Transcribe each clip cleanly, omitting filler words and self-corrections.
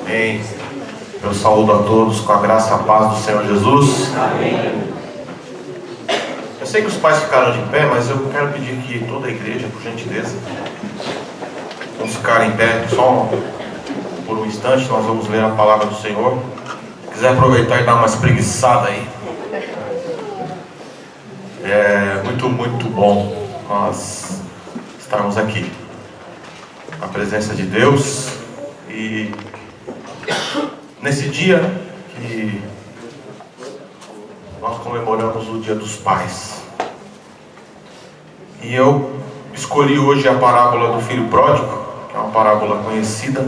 Amém. Eu saúdo a todos com a graça e a paz do Senhor Jesus. Amém. Eu sei que os pais ficaram de pé, mas eu quero pedir que toda a igreja, por gentileza, vamos ficar em pé só por um instante. Nós vamos ler a palavra do Senhor. Se quiser aproveitar e dar uma espreguiçada aí. É muito bom nós estarmos aqui na presença de Deus. E nesse dia que nós comemoramos o Dia dos Pais, e eu escolhi hoje a parábola do filho pródigo, que é uma parábola conhecida,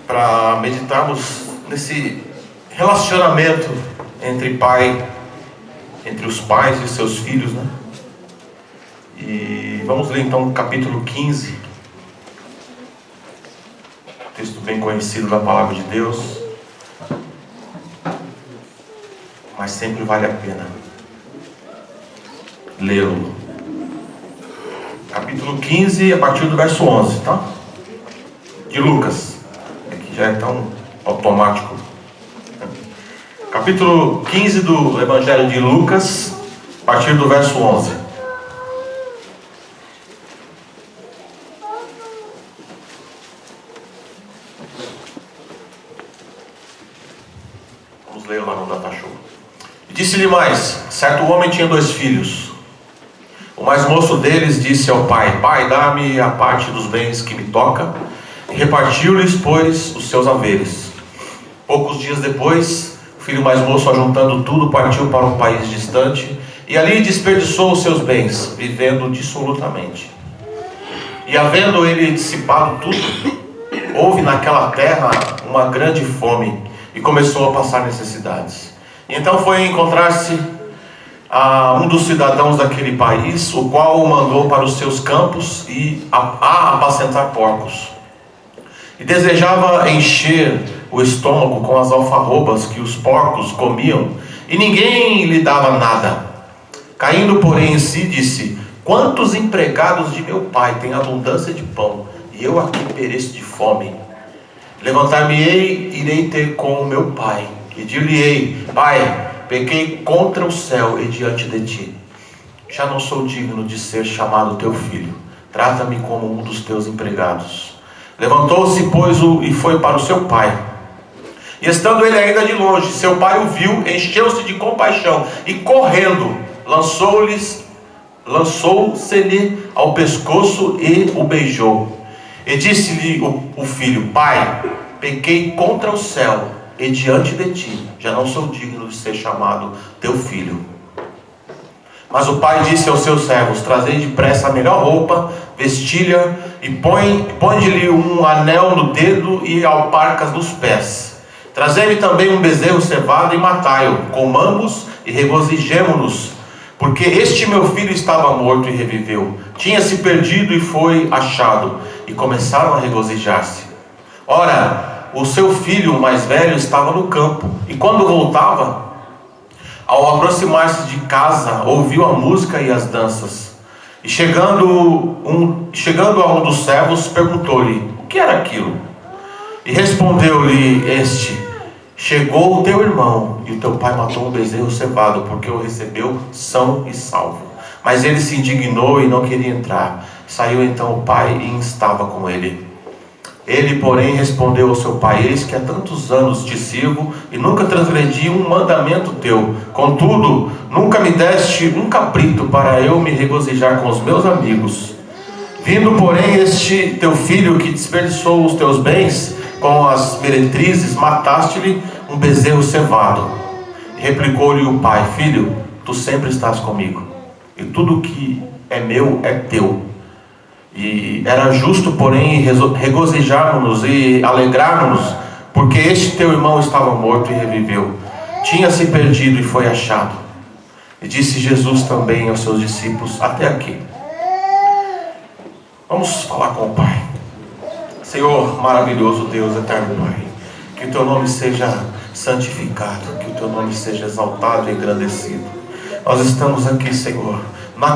para meditarmos nesse relacionamento entre os pais e seus filhos, né? E vamos ler então o capítulo 15, texto bem conhecido da palavra de Deus, mas sempre vale a pena lê-lo. Capítulo 15, a partir do verso 11, tá? De Lucas. Aqui já é tão automático. Capítulo 15 do Evangelho de Lucas, a partir do verso 11. Vamos ler lá no Datashow. E disse-lhe mais: certo homem tinha 2 filhos. O mais moço deles disse ao pai: Pai, dá-me a parte dos bens que me toca. E repartiu-lhes, pois, os seus haveres. Poucos dias depois, o filho mais moço, ajuntando tudo, partiu para um país distante, e ali desperdiçou os seus bens, vivendo dissolutamente. E havendo ele dissipado tudo, houve naquela terra uma grande fome, e começou a passar necessidades. E então foi encontrar-se a um dos cidadãos daquele país, o qual o mandou para os seus campos e a apacentar porcos. E desejava encher o estômago com as alfarrobas que os porcos comiam, e ninguém lhe dava nada. Caindo, porém, em si, disse: quantos empregados de meu pai têm abundância de pão, e eu aqui pereço de fome. Levantar-me-ei, irei ter com o meu pai, e dir-lhe-ei: Pai, pequei contra o céu e diante de ti. Já não sou digno de ser chamado teu filho. Trata-me como um dos teus empregados. Levantou-se, pois, e foi para o seu pai. E estando ele ainda de longe, seu pai o viu, encheu-se de compaixão, e correndo, lançou-se-lhe ao pescoço e o beijou. E disse-lhe o filho: Pai, pequei contra o céu e diante de ti, já não sou digno de ser chamado teu filho. Mas o pai disse aos seus servos: trazei depressa a melhor roupa, vestilha, e põe-lhe um anel no dedo e alparcas nos pés. Trazei-me também um bezerro cevado e matai-o, comamos e regozijemo-nos, porque este meu filho estava morto e reviveu, tinha-se perdido e foi achado. E começaram a regozijar-se. Ora, o seu filho mais velho estava no campo, e quando voltava, ao aproximar-se de casa, ouviu a música e as danças. E chegando a um dos servos, perguntou-lhe: o que era aquilo? E respondeu-lhe este: chegou o teu irmão, e o teu pai matou um bezerro cevado, porque o recebeu são e salvo. Mas ele se indignou e não queria entrar. Saiu então o pai e estava com ele. Ele, porém, respondeu ao seu pai: eis que há tantos anos te sirvo e nunca transgredi um mandamento teu. Contudo, nunca me deste um cabrito para eu me regozijar com os meus amigos. Vindo, porém, este teu filho que desperdiçou os teus bens com as meretrizes, mataste-lhe um bezerro cevado. E replicou-lhe o pai: filho, tu sempre estás comigo, e tudo que é meu é teu. E era justo, porém, regozijarmos-nos e alegrarmos-nos, porque este teu irmão estava morto e reviveu, tinha-se perdido e foi achado. E disse Jesus também aos seus discípulos: até aqui. Vamos falar com o Pai. Senhor maravilhoso Deus, eterno Pai, que o teu nome seja santificado, que o teu nome seja exaltado e engrandecido. Nós estamos aqui, Senhor, na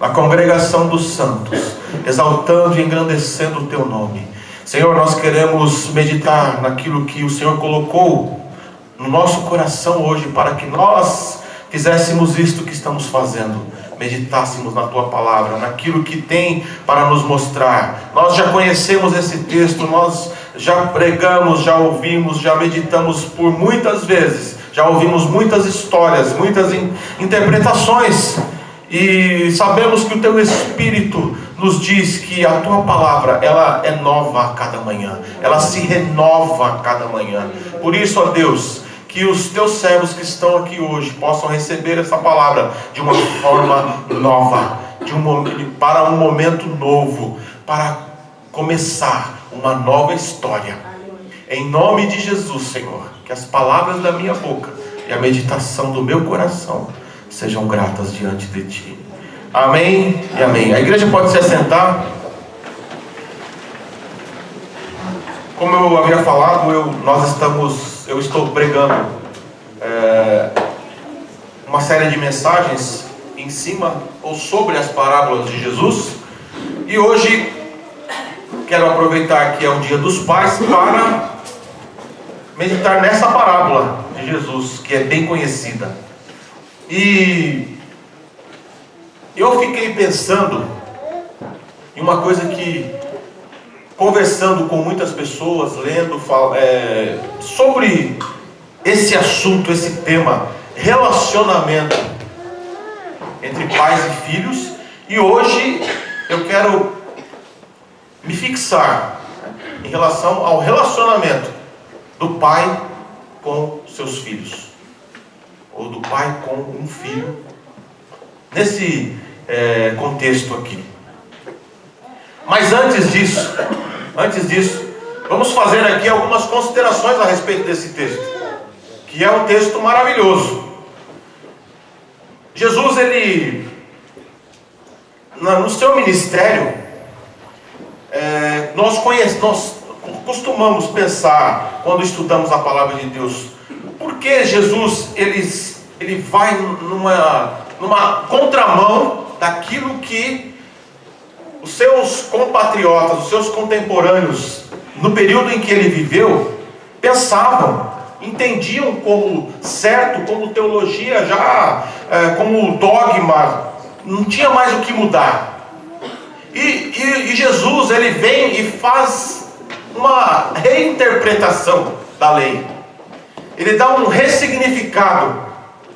congregação dos santos, exaltando e engrandecendo o teu nome. Senhor, nós queremos meditar naquilo que o Senhor colocou no nosso coração hoje, para que nós fizéssemos isto que estamos fazendo, meditássemos na Tua Palavra, naquilo que tem para nos mostrar. Nós já conhecemos esse texto, nós já pregamos, já ouvimos, já meditamos por muitas vezes, já ouvimos muitas histórias, muitas interpretações, e sabemos que o Teu Espírito nos diz que a Tua Palavra, ela é nova a cada manhã, ela se renova a cada manhã. Por isso, ó Deus, que os Teus servos que estão aqui hoje possam receber essa palavra de uma forma nova, para um momento novo, para começar uma nova história. Em nome de Jesus, Senhor, que as palavras da minha boca e a meditação do meu coração sejam gratas diante de Ti. Amém e amém. A igreja pode se assentar. Como eu havia falado, eu estou pregando uma série de mensagens em cima ou sobre as parábolas de Jesus. E hoje quero aproveitar que é o Dia dos Pais para meditar nessa parábola de Jesus, que é bem conhecida. E eu fiquei pensando em uma coisa que, conversando com muitas pessoas, lendo sobre esse assunto, esse tema, relacionamento entre pais e filhos. E hoje eu quero me fixar em relação ao relacionamento do pai com seus filhos, ou do pai com um filho, nesse contexto aqui. Mas antes disso, vamos fazer aqui algumas considerações a respeito desse texto, que é um texto maravilhoso. Jesus, no seu ministério, nós costumamos pensar, quando estudamos a palavra de Deus, por que Jesus ele vai numa contramão daquilo que os seus compatriotas, os seus contemporâneos, no período em que ele viveu, pensavam, entendiam como certo, como teologia, já como dogma, não tinha mais o que mudar. E Jesus, ele vem e faz uma reinterpretação da lei. Ele dá um ressignificado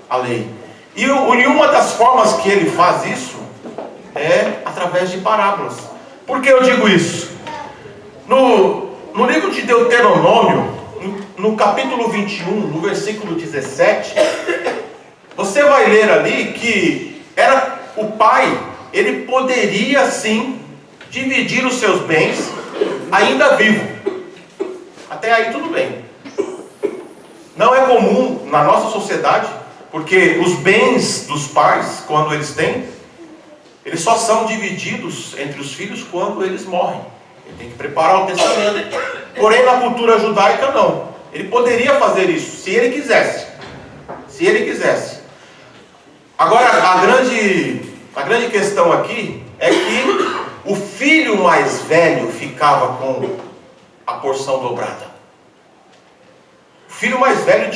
à lei. E uma das formas que ele faz isso é através de parábolas. Por que eu digo isso? No livro de Deuteronômio, no capítulo 21, no versículo 17, você vai ler ali que o pai, ele poderia sim dividir os seus bens ainda vivo. Até aí tudo bem. Não é comum na nossa sociedade, porque os bens dos pais, quando eles têm, eles só são divididos entre os filhos quando eles morrem. Ele tem que preparar o testamento. Porém, na cultura judaica, não. Ele poderia fazer isso, se ele quisesse. Se ele quisesse. Agora, a grande questão aqui é que o filho mais velho ficava com a porção dobrada. O filho mais velho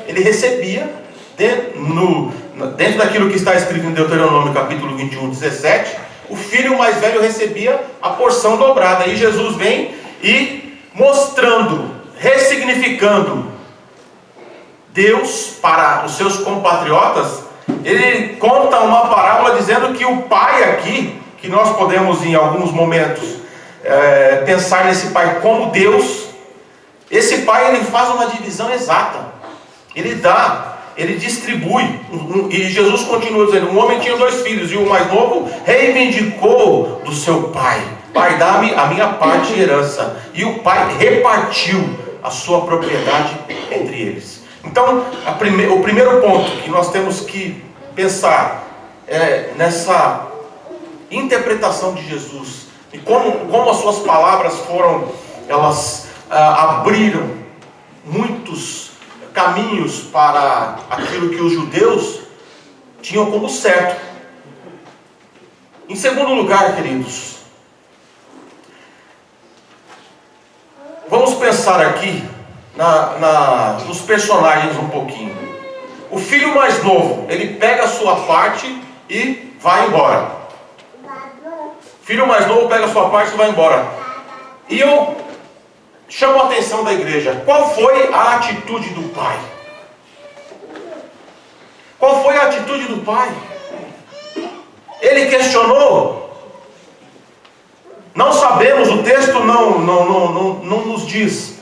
ele recebia, dentro daquilo que está escrito em Deuteronômio capítulo 21, 17, o filho mais velho recebia a porção dobrada. E Jesus vem e mostrando, ressignificando Deus para os seus compatriotas. Ele conta uma parábola dizendo que o pai aqui, que nós podemos em alguns momentos pensar nesse pai como Deus, esse pai ele faz uma divisão exata, ele distribui. E Jesus continua dizendo: um homem tinha 2 filhos, e o mais novo reivindicou do seu pai: pai, dá-me a minha parte de herança. E o pai repartiu a sua propriedade entre eles. Então, o primeiro ponto que nós temos que pensar é nessa interpretação de Jesus, e como as suas palavras elas abriram muitos caminhos para aquilo que os judeus tinham como certo. Em segundo lugar, queridos, pensar aqui nos personagens um pouquinho. O filho mais novo, ele pega a sua parte e vai embora. O filho mais novo pega a sua parte e vai embora. E eu chamo a atenção da igreja. Qual foi a atitude do pai? Qual foi a atitude do pai? Ele questionou? Não sabemos, o texto não nos diz.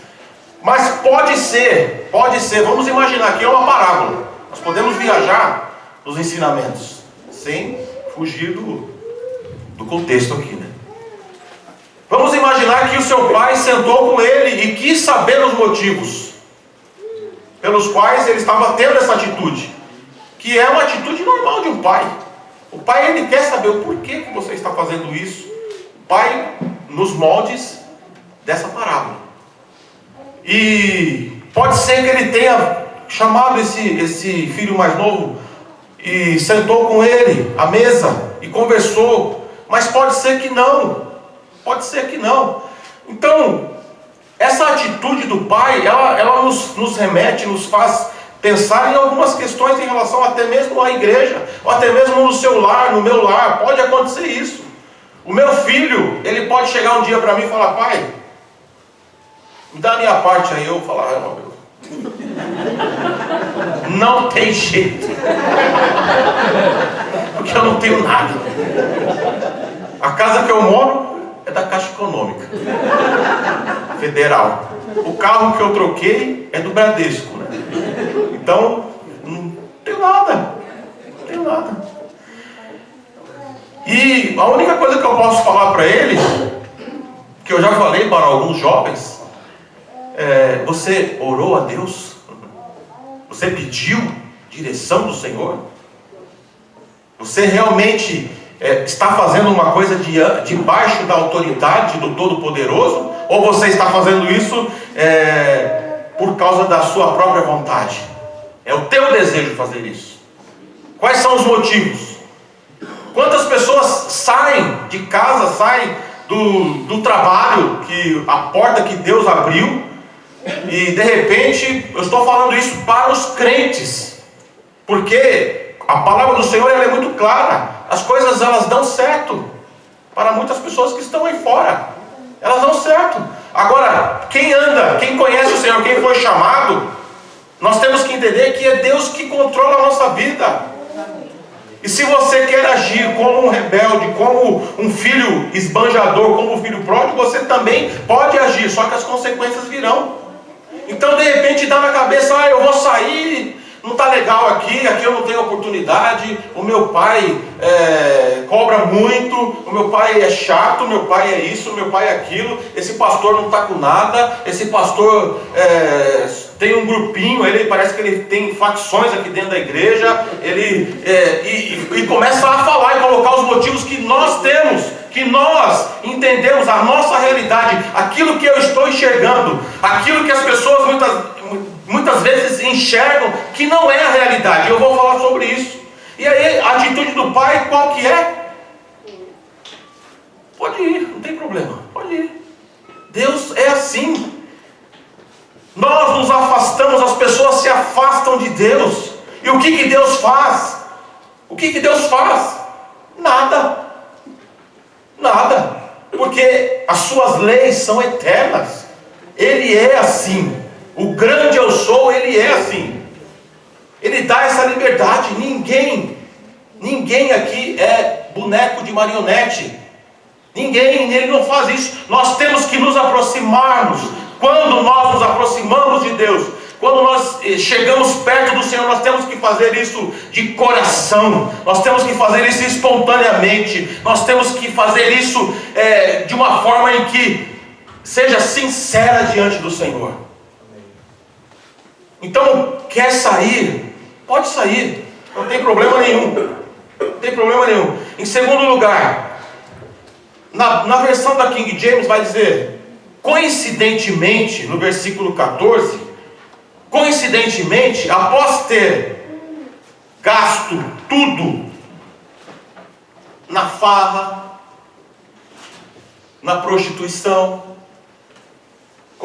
Mas pode ser, vamos imaginar que é uma parábola. Nós podemos viajar nos ensinamentos, sem fugir do contexto aqui, né? Vamos imaginar que o seu pai sentou com ele e quis saber os motivos pelos quais ele estava tendo essa atitude, que é uma atitude normal de um pai. O pai, ele quer saber o porquê que você está fazendo isso. O pai, nos moldes dessa parábola. E pode ser que ele tenha chamado esse filho mais novo e sentou com ele à mesa e conversou, mas pode ser que não. Pode ser que não. Então, essa atitude do pai, ela nos remete, nos faz pensar em algumas questões em relação até mesmo à igreja, ou até mesmo no seu lar, no meu lar. Pode acontecer isso. O meu filho, ele pode chegar um dia para mim e falar: pai, me dá a minha parte aí. Eu falar: ai, meu Deus, não tem jeito, porque eu não tenho nada. A casa que eu moro é da Caixa Econômica Federal. O carro que eu troquei é do Bradesco, né? Então, não tenho nada. Não tenho nada. E a única coisa que eu posso falar para ele, que eu já falei para alguns jovens, você orou a Deus? Você pediu direção do Senhor? Você realmente está fazendo uma coisa debaixo da autoridade do Todo-Poderoso? Ou você está fazendo isso por causa da sua própria vontade? É o teu desejo fazer isso. Quais são os motivos? Quantas pessoas saem de casa, saem do trabalho, a porta que Deus abriu, e de repente, eu estou falando isso para os crentes, porque a palavra do Senhor, ela é muito clara. As coisas, elas dão certo para muitas pessoas que estão aí fora. Elas dão certo. Agora, quem anda, quem conhece o Senhor, quem foi chamado, nós temos que entender que é Deus que controla a nossa vida. E se você quer agir como um rebelde, como um filho esbanjador, como um filho pródigo, você também pode agir, só que as consequências virão. Então, de repente, dá na cabeça: eu vou sair, não está legal aqui eu não tenho oportunidade, o meu pai cobra muito, o meu pai é chato, o meu pai é isso, o meu pai é aquilo, esse pastor não está com nada, esse pastor tem um grupinho, ele parece que ele tem facções aqui dentro da igreja, e começa a falar e colocar os motivos que nós temos, que nós entendemos a nossa realidade, aquilo que eu estou enxergando, aquilo que as pessoas muitas vezes enxergam que não é a realidade. Eu vou falar sobre isso. E aí, a atitude do pai, qual que é? Pode ir, não tem problema, pode ir. Deus é assim. Nós nos afastamos, as pessoas se afastam de Deus. E o que Deus faz? O que Deus faz? Nada. Nada. Porque as suas leis são eternas. Ele é assim. O grande eu sou, ele é assim. Ele dá essa liberdade. Ninguém aqui é boneco de marionete. Ninguém, ele não faz isso. Nós temos que nos aproximarmos. Quando nós nos aproximamos de Deus, quando nós chegamos perto do Senhor, nós temos que fazer isso de coração. Nós temos que fazer isso espontaneamente. Nós temos que fazer isso de uma forma em que seja sincera diante do Senhor. Então, quer sair? Pode sair, não tem problema nenhum. Não tem problema nenhum. Em segundo lugar, na versão da King James vai dizer, coincidentemente, no versículo 14, coincidentemente, após ter gasto tudo na farra, na prostituição,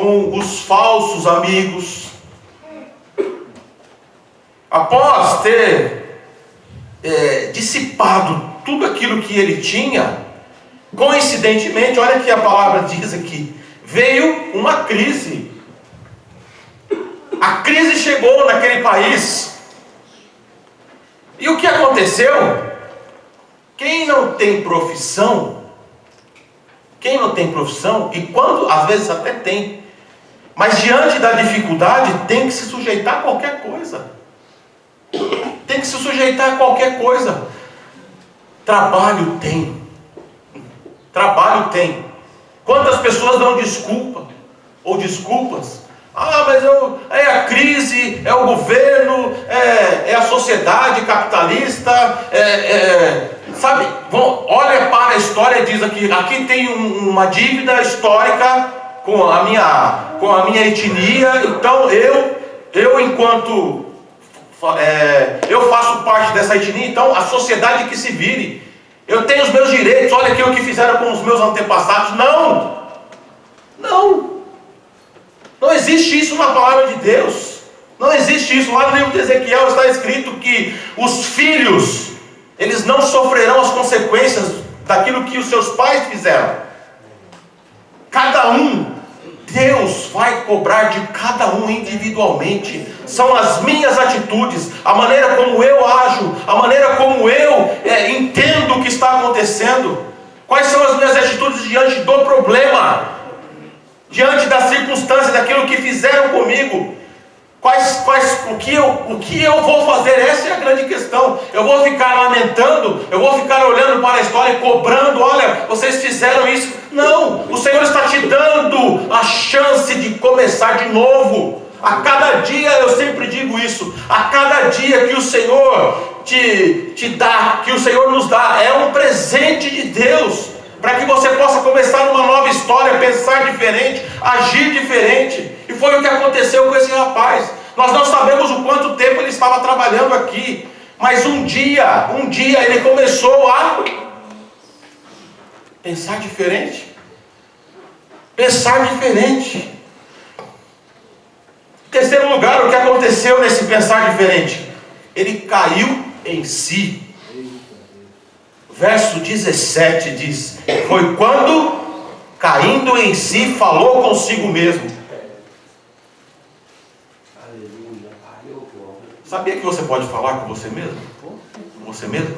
com os falsos amigos. Após ter dissipado tudo aquilo que ele tinha, coincidentemente, olha que a palavra diz aqui, veio uma crise. A crise chegou naquele país. E o que aconteceu? Quem não tem profissão, e quando, às vezes até tem, mas diante da dificuldade, tem que se sujeitar a qualquer coisa. Tem que se sujeitar a qualquer coisa. Trabalho tem. Quantas pessoas dão desculpa, ou desculpas? Mas é a crise, é o governo, é a sociedade capitalista, sabe? Olha para a história, diz aqui tem uma dívida histórica com a minha etnia, então eu enquanto eu faço parte dessa etnia, então a sociedade que se vire, eu tenho os meus direitos, olha aqui o que fizeram com os meus antepassados. Não existe isso na palavra de Deus. Não existe isso. Lá no livro de Ezequiel está escrito que os filhos, eles não sofrerão as consequências daquilo que os seus pais fizeram. Cada um, Deus vai cobrar de cada um individualmente. São as minhas atitudes, a maneira como eu ajo, a maneira como eu entendo o que está acontecendo. Quais são as minhas atitudes diante do problema? Diante da circunstância, daquilo que fizeram comigo, o que eu vou fazer? Essa é a grande questão. Eu vou ficar lamentando, eu vou ficar olhando para a história e cobrando, olha, vocês fizeram isso. Não, o Senhor está te dando a chance de começar de novo. A cada dia, eu sempre digo isso, a cada dia que o Senhor te dá, que o Senhor nos dá, é um presente de Deus, para que você possa começar uma nova história, pensar diferente, agir diferente. E foi o que aconteceu com esse rapaz. Nós não sabemos o quanto tempo ele estava trabalhando aqui, mas um dia ele começou a pensar diferente. Em terceiro lugar, o que aconteceu nesse pensar diferente? Ele caiu em si. Verso 17 diz: foi quando, caindo em si, falou consigo mesmo. Sabia que você pode falar com você mesmo? Com você mesmo?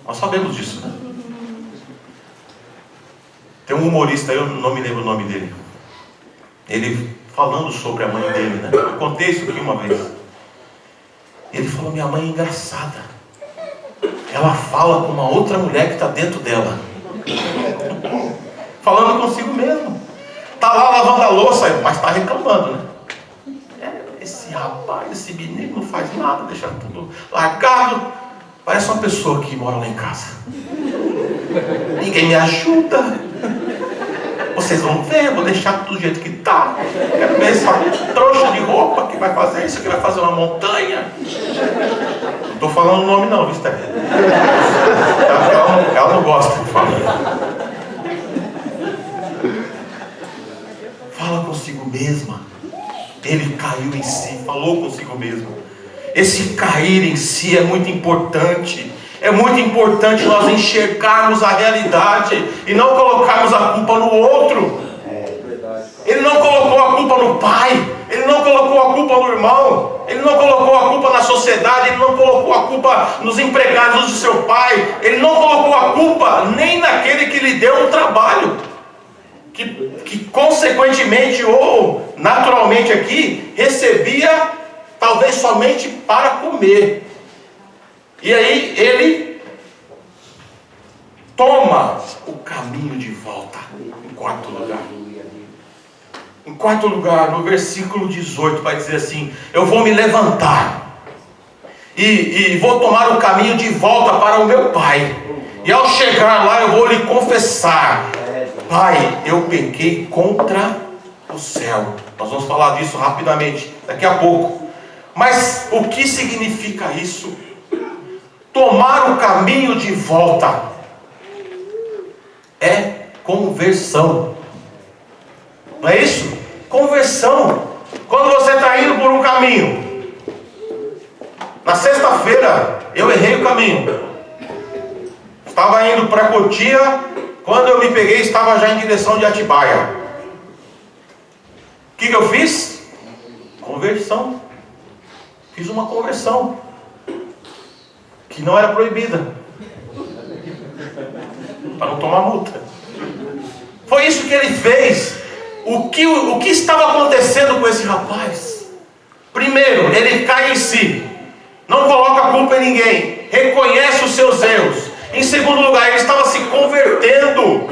Nós sabemos disso, né? Tem um humorista, eu não me lembro o nome dele. Ele falando sobre a mãe dele, né? Eu contei isso aqui uma vez. Ele falou: minha mãe é engraçada. Ela fala com uma outra mulher que está dentro dela. Falando consigo mesmo. Está lá lavando a louça, mas está reclamando, né? Esse rapaz, esse menino não faz nada, deixa tudo largado. Parece uma pessoa que mora lá em casa. Ninguém me ajuda. Vocês vão ver, vou deixar tudo do jeito que está. Quero ver essa trouxa de roupa que vai fazer isso, que vai fazer uma montanha. Não estou falando o nome não, viu, Steph? Ela não gosta de falar. Fala consigo mesma. Ele caiu em si, falou consigo mesmo. Esse cair em si é muito importante. É muito importante nós enxergarmos a realidade e não colocarmos a culpa no outro. Ele não colocou a culpa no pai, ele não colocou a culpa no irmão, ele não colocou a culpa na sociedade, ele não colocou a culpa nos empregados de seu pai, ele não colocou a culpa nem naquele que lhe deu um trabalho, que consequentemente ou naturalmente aqui recebia talvez somente para comer. E aí ele toma o caminho de volta. Em quarto lugar. Em quarto lugar, no versículo 18 vai dizer assim: eu vou me levantar e vou tomar o caminho de volta para o meu pai. E ao chegar lá eu vou lhe confessar: pai, eu pequei contra o céu. Nós vamos falar disso rapidamente daqui a pouco. Mas o que significa isso? Tomar o caminho de volta é conversão. Não é isso? Conversão. Quando você está indo por um caminho, na sexta-feira eu errei o caminho, estava indo para Cotia, quando eu me peguei estava já em direção de Atibaia. O que eu fiz? Conversão. Fiz uma conversão que não era proibida, para não tomar multa. Foi isso que ele fez. O que estava acontecendo com esse rapaz? Primeiro, ele cai em si, não coloca a culpa em ninguém, reconhece os seus erros. Em segundo lugar, ele estava se convertendo.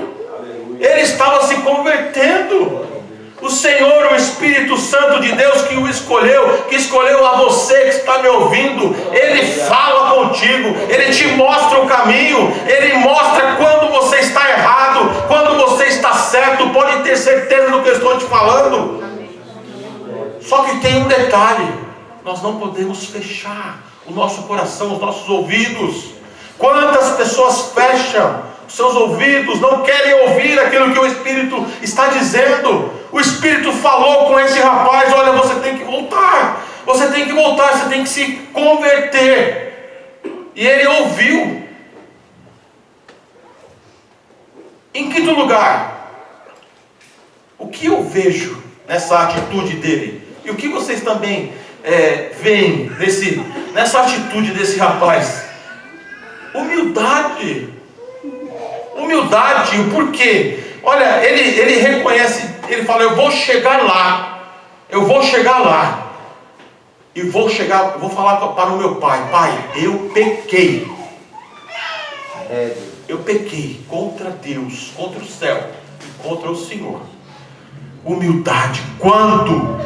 Ele estava se convertendo. O Senhor, o Espírito Santo de Deus que o escolheu, que escolheu a você que está me ouvindo, Ele fala contigo, Ele te mostra o caminho, Ele mostra quando você está errado, quando você está certo. Pode ter certeza do que eu estou te falando. Só que tem um detalhe: nós não podemos fechar o nosso coração, os nossos ouvidos. Quantas pessoas fecham os seus ouvidos, não querem ouvir aquilo que o Espírito está dizendo? O Espírito falou com esse rapaz: olha, você tem que voltar, você tem que voltar, você tem que se converter. E ele ouviu. Em quinto lugar, o que eu vejo nessa atitude dele? E o que vocês também veem nessa atitude desse rapaz? Humildade. Humildade. O porquê? Olha, ele reconhece, ele fala: eu vou chegar lá, e vou falar para o meu pai: pai, eu pequei contra Deus, contra o céu e contra o Senhor. Humildade. Quando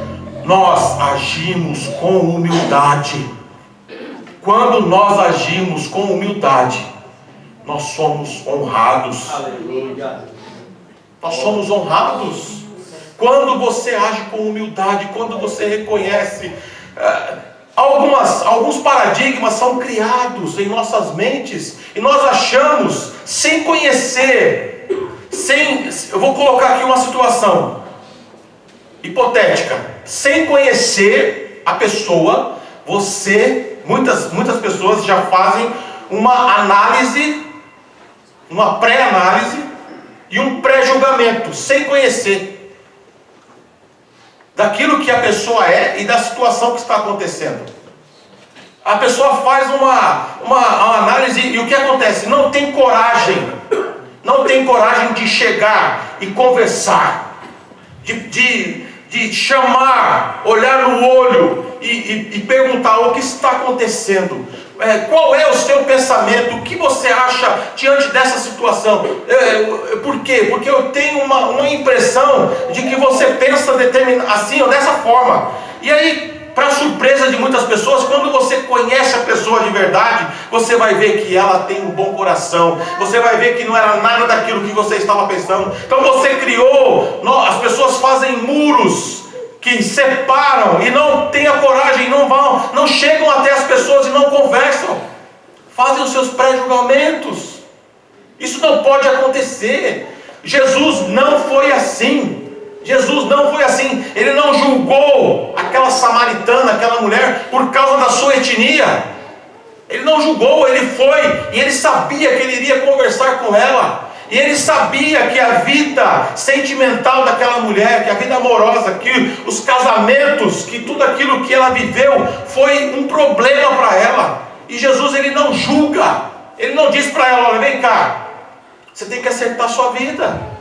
nós agimos com humildade, nós somos honrados. Aleluia. Nós somos honrados. Quando você age com humildade, quando você reconhece. Alguns paradigmas são criados em nossas mentes e nós achamos, sem conhecer, eu vou colocar aqui uma situação hipotética, sem conhecer a pessoa, muitas pessoas já fazem uma análise, uma pré-análise e um pré-julgamento, sem conhecer daquilo que a pessoa é e da situação que está acontecendo. A pessoa faz uma análise e o que acontece? Não tem coragem de chegar e conversar, de chamar, olhar no olho e perguntar: o que está acontecendo? Qual é o seu pensamento? O que você acha diante dessa situação? Por quê? Porque eu tenho uma impressão de que você pensa assim ou dessa forma. E aí, para surpresa de muitas pessoas, quando você conhece a pessoa de verdade, você vai ver que ela tem um bom coração. Você vai ver que não era nada daquilo que você estava pensando. Então você criou, as pessoas fazem muros que separam e não têm a coragem, não chegam até as pessoas e não conversam, fazem os seus pré-julgamentos. Isso não pode acontecer. Jesus não foi assim. Ele não julgou aquela samaritana, aquela mulher, por causa da sua etnia. Ele não julgou, ele foi, e ele sabia que ele iria conversar com ela. E ele sabia que a vida sentimental daquela mulher, que a vida amorosa, que os casamentos, que tudo aquilo que ela viveu foi um problema para ela. E Jesus, ele não julga. Ele não diz para ela: olha, vem cá, você tem que acertar a sua vida.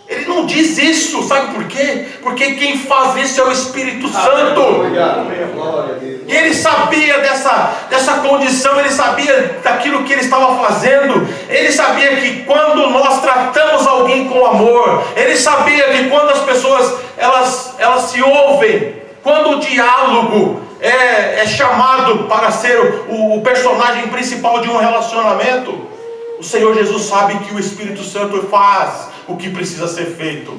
Ele não diz isso, sabe por quê? Porque quem faz isso é o Espírito Santo. E ele sabia dessa condição, ele sabia daquilo que ele estava fazendo. Ele sabia que quando nós tratamos alguém com amor, ele sabia que quando as pessoas elas se ouvem, quando o diálogo é chamado para ser o personagem principal de um relacionamento, o Senhor Jesus sabe que o Espírito Santo faz o que precisa ser feito.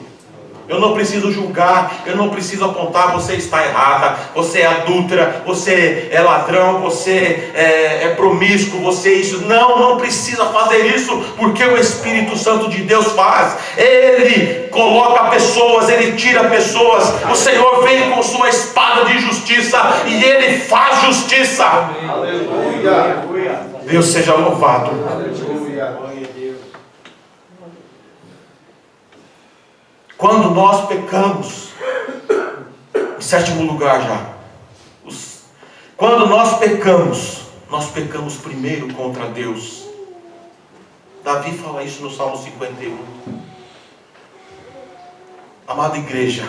Eu não preciso julgar, eu não preciso apontar, você está errada, você é adúltera, você é ladrão, você é promíscuo, você é isso. Não precisa fazer isso, porque o Espírito Santo de Deus faz. Ele coloca pessoas, ele tira pessoas. O Senhor vem com sua espada de justiça e ele faz justiça. Aleluia. Deus seja louvado. Aleluia. Quando nós pecamos, em sétimo lugar já, quando nós pecamos primeiro contra Deus. Davi fala isso no Salmo 51. Amada igreja,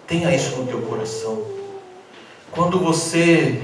tenha isso no teu coração. Quando você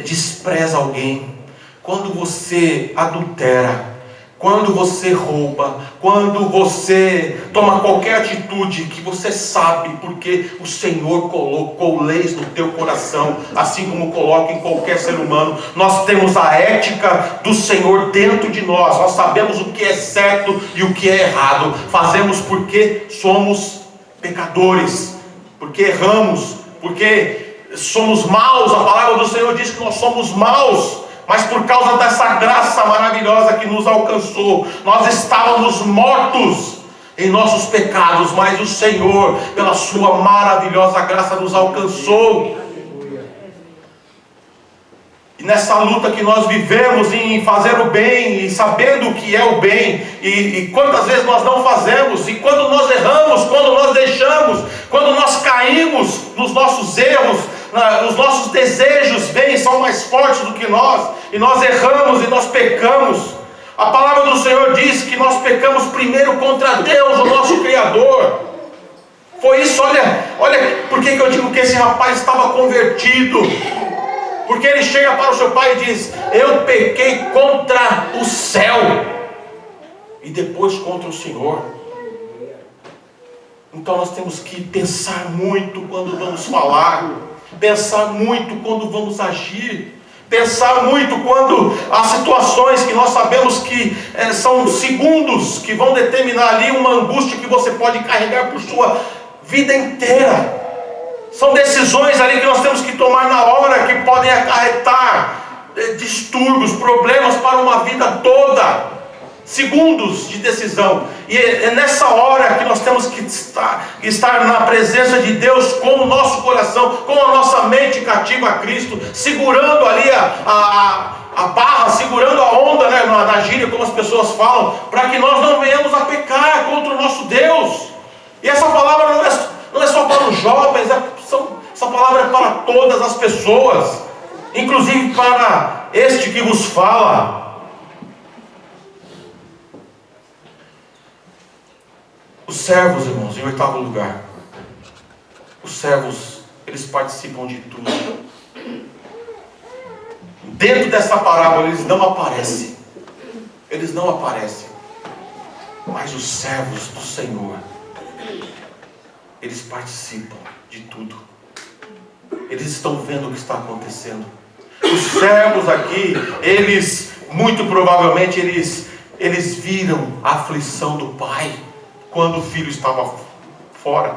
despreza alguém, quando você adultera, quando você rouba, quando você toma qualquer atitude que você sabe, porque o Senhor colocou leis no teu coração, assim como coloca em qualquer ser humano. Nós temos a ética do Senhor dentro de nós. Nós sabemos o que é certo e o que é errado. Fazemos porque somos pecadores, porque erramos, porque somos maus. A palavra do Senhor diz que nós somos maus. Mas por causa dessa graça maravilhosa que nos alcançou, nós estávamos mortos em nossos pecados, mas o Senhor, pela sua maravilhosa graça, nos alcançou. E nessa luta que nós vivemos em fazer o bem, e sabendo o que é o bem, e quantas vezes nós não fazemos, e quando nós erramos, quando nós deixamos, quando nós caímos nos nossos erros, os nossos desejos vêm, são mais fortes do que nós, e nós erramos e nós pecamos. A palavra do Senhor diz que nós pecamos primeiro contra Deus, o nosso Criador. Foi isso, olha por que eu digo que esse rapaz estava convertido. Porque ele chega para o seu pai e diz: eu pequei contra o céu e depois contra o Senhor. Então nós temos que pensar muito quando vamos falar, pensar muito quando vamos agir, pensar muito quando há situações que nós sabemos que são segundos que vão determinar ali uma angústia que você pode carregar por sua vida inteira. São decisões ali que nós temos que tomar na hora, que podem acarretar distúrbios, problemas para uma vida toda. Segundos de decisão. E é nessa hora que nós temos que estar na presença de Deus com o nosso coração, com a nossa mente cativa a Cristo, segurando ali a barra, segurando a onda, né, na gíria, como as pessoas falam, para que nós não venhamos a pecar contra o nosso Deus. E essa palavra não é só para os jovens, essa palavra é para todas as pessoas, inclusive para este que vos fala. Os servos, irmãos, em oitavo lugar, os servos, eles participam de tudo. Dentro dessa parábola eles não aparecem, mas os servos do Senhor, eles participam de tudo. Eles estão vendo o que está acontecendo. Os servos aqui, eles, muito provavelmente, eles viram a aflição do pai quando o filho estava fora.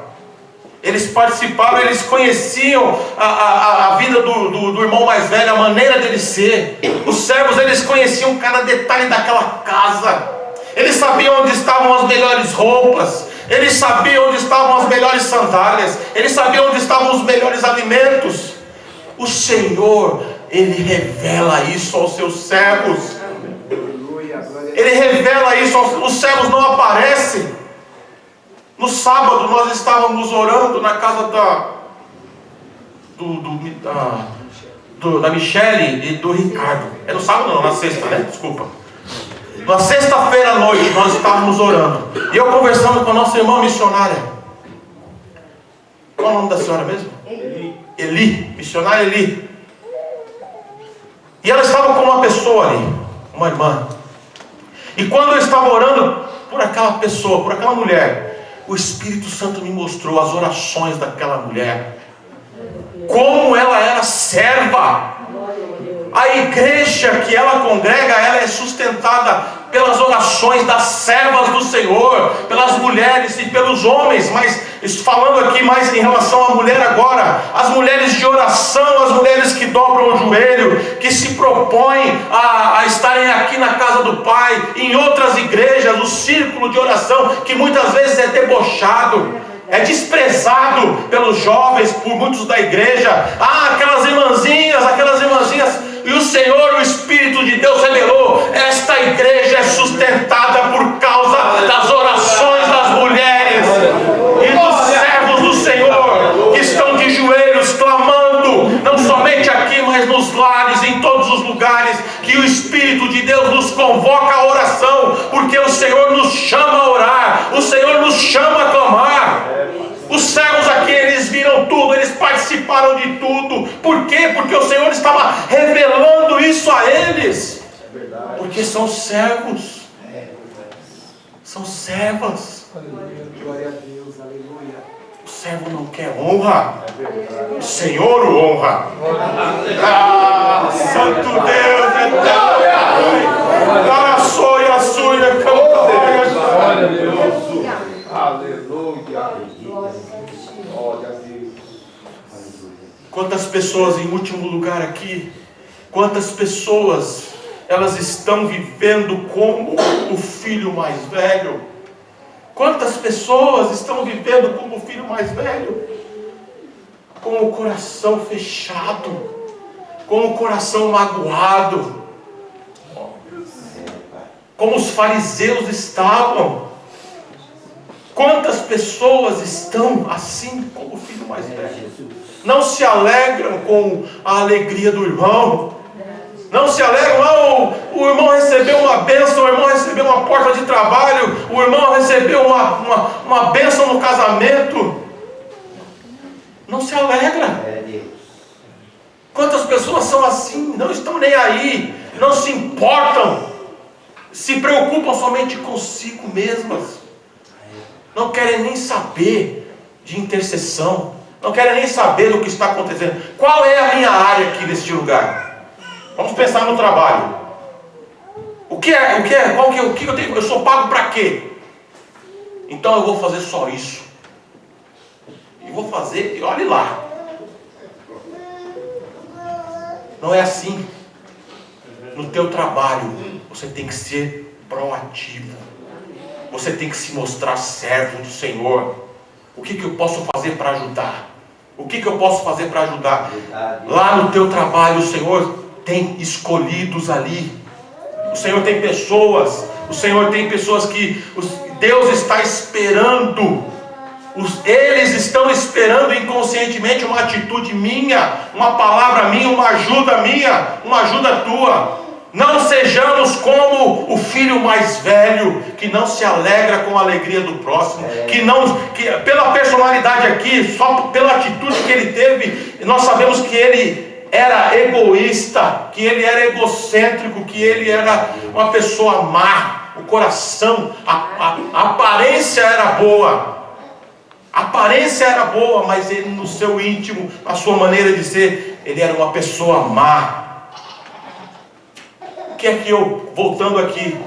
Eles participaram, eles conheciam a vida do irmão mais velho, a maneira dele ser. Os servos, eles conheciam cada detalhe daquela casa. Eles sabiam onde estavam as melhores roupas. Eles sabiam onde estavam as melhores sandálias. Eles sabiam onde estavam os melhores alimentos. O Senhor, Ele revela isso aos seus servos. Ele revela isso, os servos não aparecem. No sábado nós estávamos orando na casa da Michele e do Ricardo. É no sábado não, na sexta, né? Desculpa. Na sexta-feira à noite nós estávamos orando. E eu conversando com a nossa irmã missionária. Qual é o nome da senhora mesmo? Eli, missionária Eli. E ela estava com uma pessoa ali, uma irmã. E quando eu estava orando por aquela pessoa, por aquela mulher, o Espírito Santo me mostrou as orações daquela mulher. Como ela era serva. A igreja que ela congrega, ela é sustentada pelas orações das servas do Senhor, pelas mulheres e pelos homens, mas falando aqui mais em relação à mulher agora, as mulheres de oração, as mulheres que dobram o joelho, que se propõem a estarem aqui na casa do Pai, em outras igrejas, o círculo de oração, que muitas vezes é debochado, é desprezado pelos jovens, por muitos da igreja. Aquelas irmãzinhas, e o Senhor, o Espírito de Deus revelou, esta igreja é sustentada por causa das orações das mulheres e dos servos do Senhor, que estão de joelhos clamando, não somente aqui, mas nos lares, em todos os lugares, que o Espírito de Deus nos convoca à oração, porque o Senhor nos chama a orar, o Senhor nos chama a clamar. Os servos aqui, eles viram tudo, eles participaram de tudo. Por quê? Porque o Senhor estava revelando isso a eles. Porque são servos. São servas. Glória a Deus, aleluia. O servo não quer honra. O Senhor o honra. Santo Deus, quantas pessoas, em último lugar aqui, quantas pessoas elas estão vivendo como o filho mais velho? Quantas pessoas estão vivendo como o filho mais velho? Com o coração fechado, com o coração magoado, como os fariseus estavam. Quantas pessoas estão assim como o filho mais velho? Não se alegram com a alegria do irmão. Não se alegram, o irmão recebeu uma bênção, o irmão recebeu uma porta de trabalho, o irmão recebeu uma bênção no casamento. Não se alegra. Quantas pessoas são assim? Não estão nem aí, não se importam, se preocupam somente consigo mesmas. Não querem nem saber de intercessão, não querem nem saber do que está acontecendo. Qual é a minha área aqui neste lugar? Vamos pensar no trabalho. O que eu tenho? Eu sou pago para quê? Então eu vou fazer só isso. E vou fazer, e olhe lá. Não é assim. No teu trabalho, você tem que ser proativo. Você tem que se mostrar servo do Senhor. O que eu posso fazer para ajudar? O que eu posso fazer para ajudar? Lá no teu trabalho, o Senhor tem escolhidos ali. O Senhor tem pessoas. O Senhor tem pessoas que Deus está esperando. Eles estão esperando inconscientemente uma atitude minha, uma palavra minha, uma ajuda tua. Não sejamos como o filho mais velho, que não se alegra com a alegria do próximo, que pela personalidade aqui, só pela atitude que ele teve, nós sabemos que ele era egoísta, que ele era egocêntrico, que ele era uma pessoa má. O coração, a aparência era boa. A aparência era boa, mas ele no seu íntimo, a sua maneira de ser, ele era uma pessoa má. O que é que voltando aqui,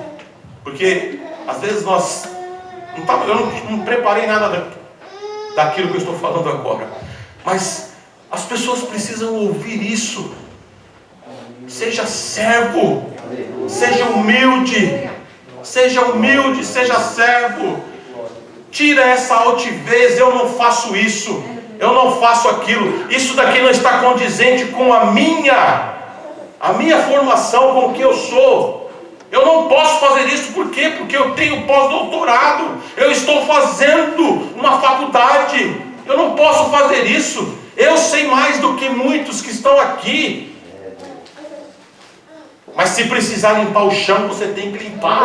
porque às vezes eu não preparei nada daquilo que eu estou falando agora, mas as pessoas precisam ouvir isso. Seja servo, seja humilde, seja servo. Tira essa altivez, eu não faço isso, eu não faço aquilo, isso daqui não está condizente com a minha formação, com o que eu sou. Eu não posso fazer isso, por quê? Porque eu tenho pós-doutorado, eu estou fazendo uma faculdade, eu não posso fazer isso. Eu sei mais do que muitos que estão aqui. Mas se precisar limpar o chão, você tem que limpar.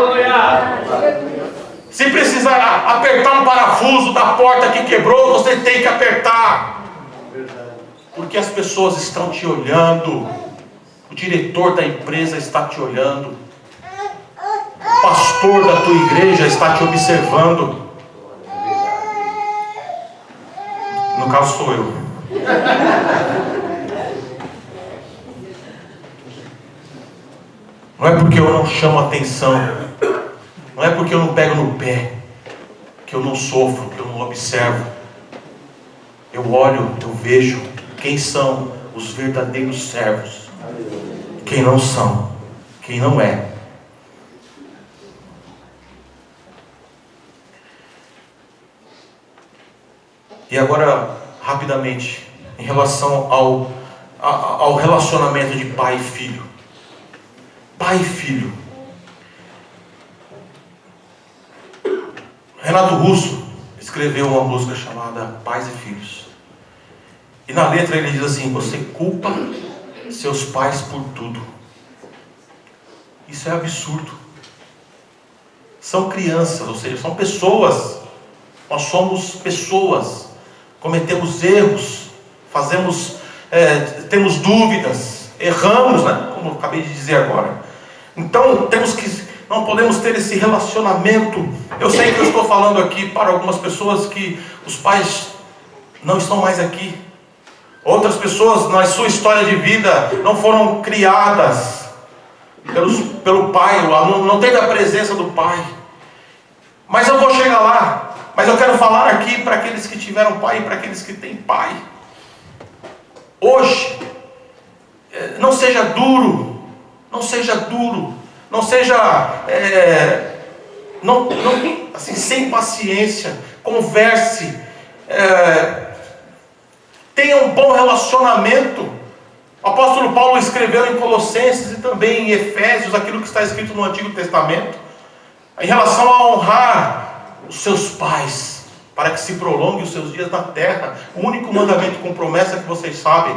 Se precisar apertar um parafuso da porta que quebrou, você tem que apertar. Porque as pessoas estão te olhando. O diretor da empresa está te olhando. O pastor da tua igreja está te observando. No caso sou eu. Não é porque eu não chamo atenção, Não é porque eu não pego no pé que eu não sofro, que eu não observo. Eu olho, eu vejo quem são os verdadeiros servos, quem não são, quem não é. E agora, rapidamente, em relação ao relacionamento de pai e filho. Pai e filho. Renato Russo escreveu uma música chamada Pais e Filhos. E na letra ele diz assim: você culpa seus pais por tudo. Isso é absurdo. São crianças, ou seja, são pessoas. Nós somos pessoas. Cometemos erros. Temos dúvidas. Erramos, né? Como eu acabei de dizer agora. Então não podemos ter esse relacionamento. Eu sei que eu estou falando aqui para algumas pessoas que os pais não estão mais aqui. Outras pessoas na sua história de vida não foram criadas pelo pai, não teve a presença do pai. Mas eu vou chegar lá. Mas eu quero falar aqui para aqueles que tiveram pai e para aqueles que têm pai. Hoje, não seja duro. Não seja duro. Não seja assim, sem paciência. Converse. Tenha um bom relacionamento. O apóstolo Paulo escreveu em Colossenses e também em Efésios aquilo que está escrito no Antigo Testamento em relação a honrar os seus pais, para que se prolongue os seus dias na terra. O único mandamento com promessa que vocês sabem.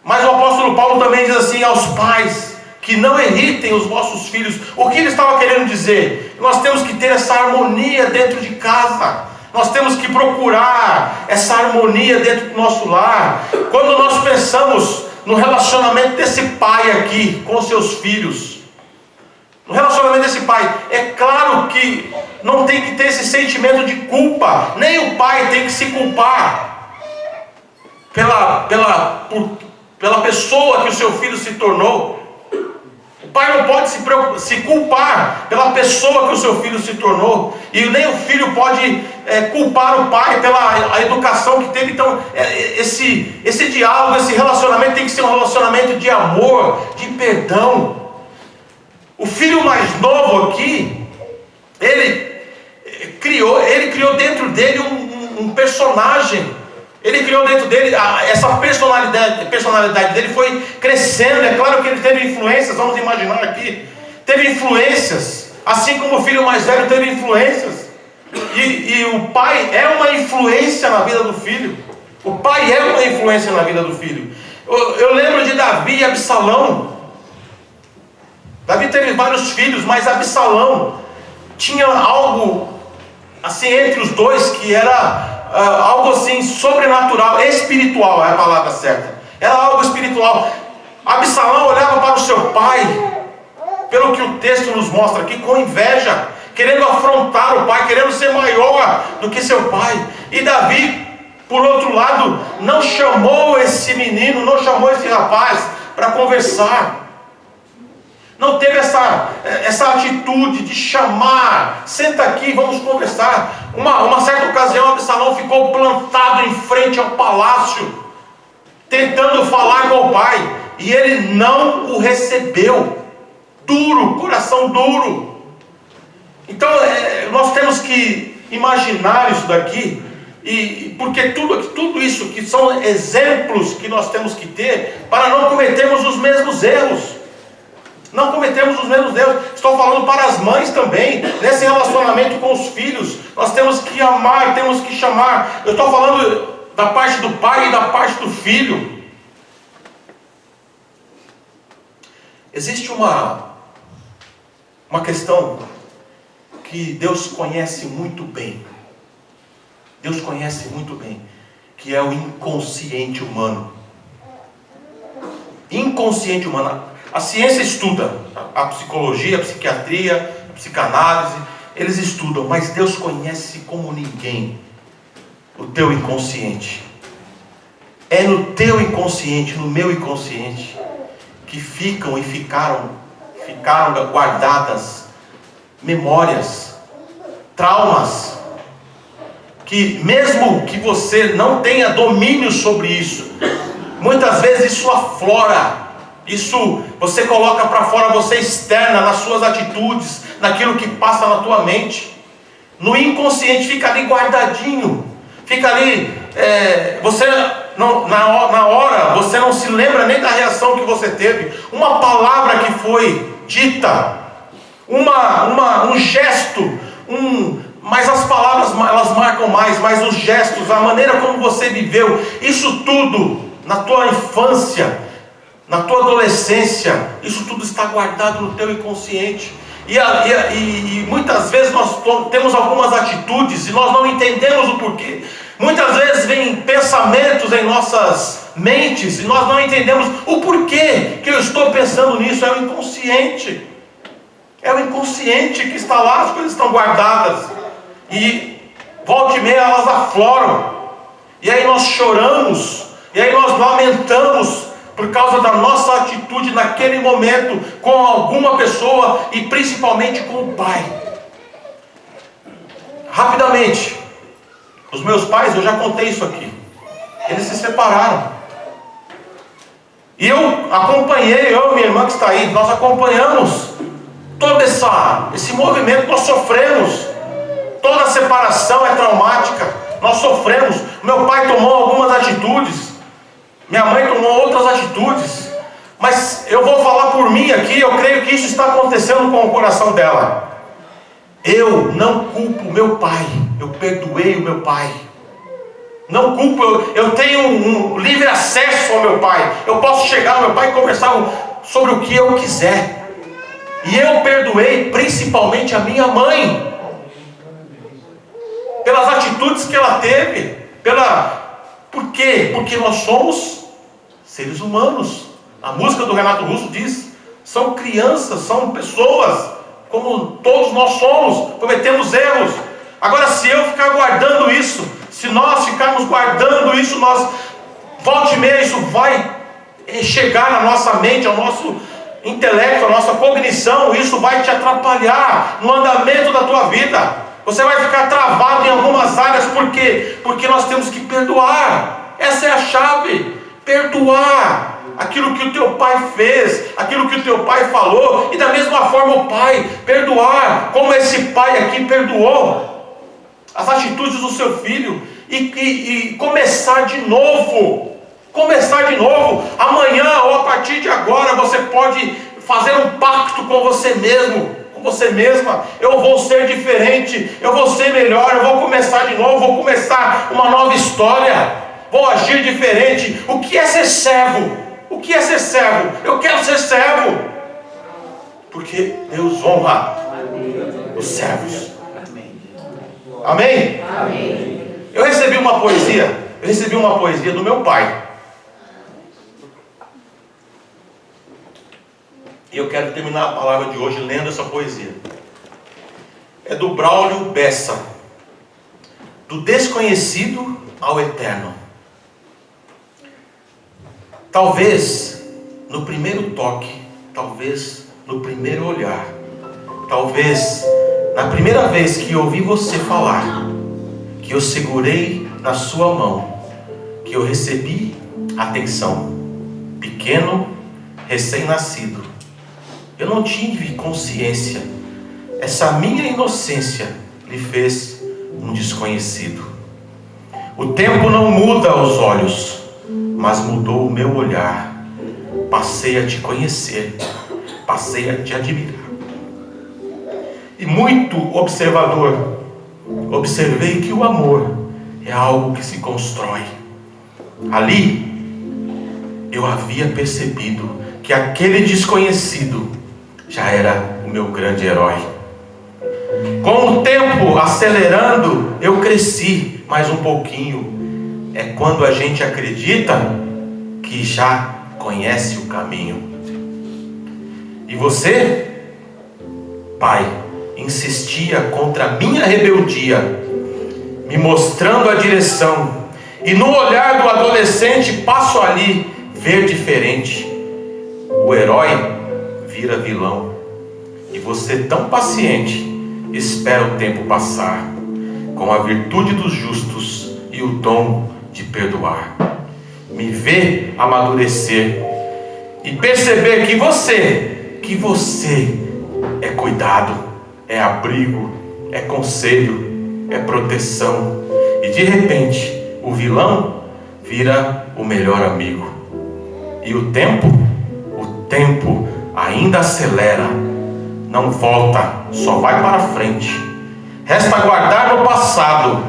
Mas o apóstolo Paulo também diz assim aos pais: que não irritem os vossos filhos. O que ele estava querendo dizer? Nós temos que ter essa harmonia dentro de casa. Nós temos que procurar essa harmonia dentro do nosso lar. Quando nós pensamos no relacionamento desse pai aqui com os seus filhos, no relacionamento desse pai, é claro que não tem que ter esse sentimento de culpa. Nem o pai tem que se culpar pela pessoa que o seu filho se tornou. O pai não pode se culpar pela pessoa que o seu filho se tornou. E nem o filho pode culpar o pai pela educação que teve. Então, esse diálogo, esse relacionamento tem que ser um relacionamento de amor, de perdão. O filho mais novo aqui, ele criou dentro dele um personagem. Ele criou dentro dele, essa personalidade dele foi crescendo. É claro que ele teve influências, vamos imaginar aqui. Teve influências, assim como o filho mais velho teve influências. E o pai é uma influência na vida do filho. O pai é uma influência na vida do filho. Eu lembro de Davi e Absalão. Davi teve vários filhos, mas Absalão tinha algo assim entre os dois que era algo assim sobrenatural, espiritual é a palavra certa. Era algo espiritual. Absalão olhava para o seu pai, pelo que o texto nos mostra aqui, com inveja, querendo afrontar o pai, querendo ser maior do que seu pai. E Davi, por outro lado, não chamou esse menino, não chamou esse rapaz para conversar. Não teve essa atitude de chamar, senta aqui, vamos conversar. Uma certa ocasião, Absalão ficou plantado em frente ao palácio, tentando falar com o pai, e ele não o recebeu. Duro, coração duro. Então, nós temos que imaginar isso daqui, porque tudo isso que são exemplos que nós temos que ter, para não cometermos os mesmos erros. Não cometemos os mesmos erros. Estou falando para as mães também. Nesse relacionamento com os filhos, nós temos que amar, temos que chamar. Eu estou falando da parte do pai e da parte do filho. Existe uma questão que Deus conhece muito bem. Deus conhece muito bem, que é o inconsciente humano. Inconsciente humano. A ciência estuda, a psicologia, a psiquiatria, a psicanálise, eles estudam, mas Deus conhece como ninguém o teu inconsciente. É no teu inconsciente, no meu inconsciente, que ficaram guardadas memórias, traumas, que mesmo que você não tenha domínio sobre isso, muitas vezes isso aflora, isso você coloca para fora, você externa nas suas atitudes, naquilo que passa na tua mente, no inconsciente, fica ali guardadinho, fica ali, você não, na hora, você não se lembra nem da reação que você teve, uma palavra que foi dita, um gesto, mas as palavras elas marcam mais, mas os gestos, a maneira como você viveu, isso tudo na tua infância, na tua adolescência, isso tudo está guardado no teu inconsciente. E muitas vezes nós temos algumas atitudes e nós não entendemos o porquê. Muitas vezes vem pensamentos em nossas mentes e nós não entendemos o porquê que eu estou pensando nisso. É o inconsciente. É o inconsciente que está lá, as coisas estão guardadas. E volta e meia elas afloram. E aí nós choramos. E aí nós lamentamos por causa da nossa atitude naquele momento com alguma pessoa e principalmente com o pai. Rapidamente, os meus pais, eu já contei isso aqui, eles se separaram. E eu acompanhei, eu e minha irmã que está aí, nós acompanhamos todo esse movimento, nós sofremos. Toda separação é traumática, nós sofremos. Meu pai tomou algumas atitudes, minha mãe tomou outras atitudes, mas eu vou falar por mim aqui, eu creio que isso está acontecendo com o coração dela. Eu não culpo meu pai, eu perdoei o meu pai. Não culpo, eu tenho um livre acesso ao meu pai. Eu posso chegar ao meu pai e conversar sobre o que eu quiser. E eu perdoei principalmente a minha mãe, pelas atitudes que ela teve, por quê? Porque nós somos seres humanos. A música do Renato Russo diz, são crianças, são pessoas, como todos nós somos, cometemos erros. Agora, se eu ficar guardando isso, se nós ficarmos guardando isso, volta e meia, isso vai chegar na nossa mente, ao nosso intelecto, à nossa cognição, isso vai te atrapalhar no andamento da tua vida. Você vai ficar travado em algumas áreas, por quê? Porque nós temos que perdoar. Essa é a chave, perdoar aquilo que o teu pai fez, aquilo que o teu pai falou, e da mesma forma o pai, perdoar, como esse pai aqui perdoou as atitudes do seu filho, e começar de novo, amanhã ou a partir de agora, você pode fazer um pacto com você mesmo, com você mesma. Eu vou ser diferente, eu vou ser melhor, eu vou começar de novo, vou começar uma nova história, vou agir diferente. O que é ser servo? O que é ser servo? Eu quero ser servo, porque Deus honra os servos. Amém? Amém. Eu recebi uma poesia do meu pai. E eu quero terminar a palavra de hoje lendo essa poesia. É do Braulio Bessa. Do desconhecido ao eterno. Talvez no primeiro toque, talvez no primeiro olhar, talvez na primeira vez que ouvi você falar, que eu segurei na sua mão, que eu recebi atenção, pequeno, recém-nascido, eu não tive consciência, essa minha inocência lhe fez um desconhecido. O tempo não muda os olhos, mas mudou o meu olhar. Passei a te conhecer, passei a te admirar. E muito observador, observei que o amor é algo que se constrói. Ali, eu havia percebido que aquele desconhecido já era o meu grande herói. Com o tempo acelerando, eu cresci mais um pouquinho. É quando a gente acredita que já conhece o caminho. E você, pai, insistia contra a minha rebeldia, me mostrando a direção. E no olhar do adolescente passo ali ver diferente. O herói vira vilão. E você tão paciente espera o tempo passar, com a virtude dos justos e o dom de perdoar. Me vê amadurecer e perceber que você é cuidado, é abrigo, é conselho, é proteção. E de repente, o vilão vira o melhor amigo. E o tempo ainda acelera, não volta, só vai para frente. Resta guardar no passado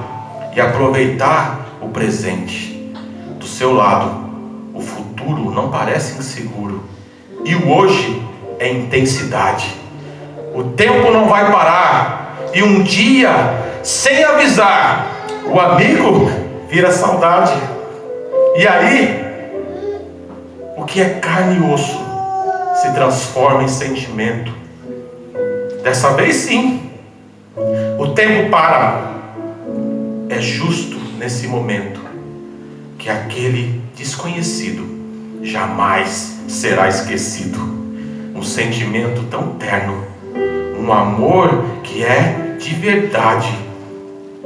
e aproveitar o presente. Do seu lado, o futuro não parece inseguro, e o hoje é intensidade. O tempo não vai parar, e um dia, sem avisar, o amigo vira saudade. E aí, o que é carne e osso se transforma em sentimento. Dessa vez sim, o tempo para. É justo nesse momento que aquele desconhecido jamais será esquecido. Um sentimento tão terno, um amor que é de verdade,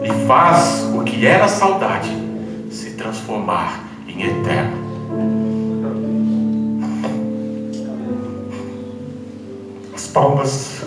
e faz o que era saudade se transformar em eterno. As palmas.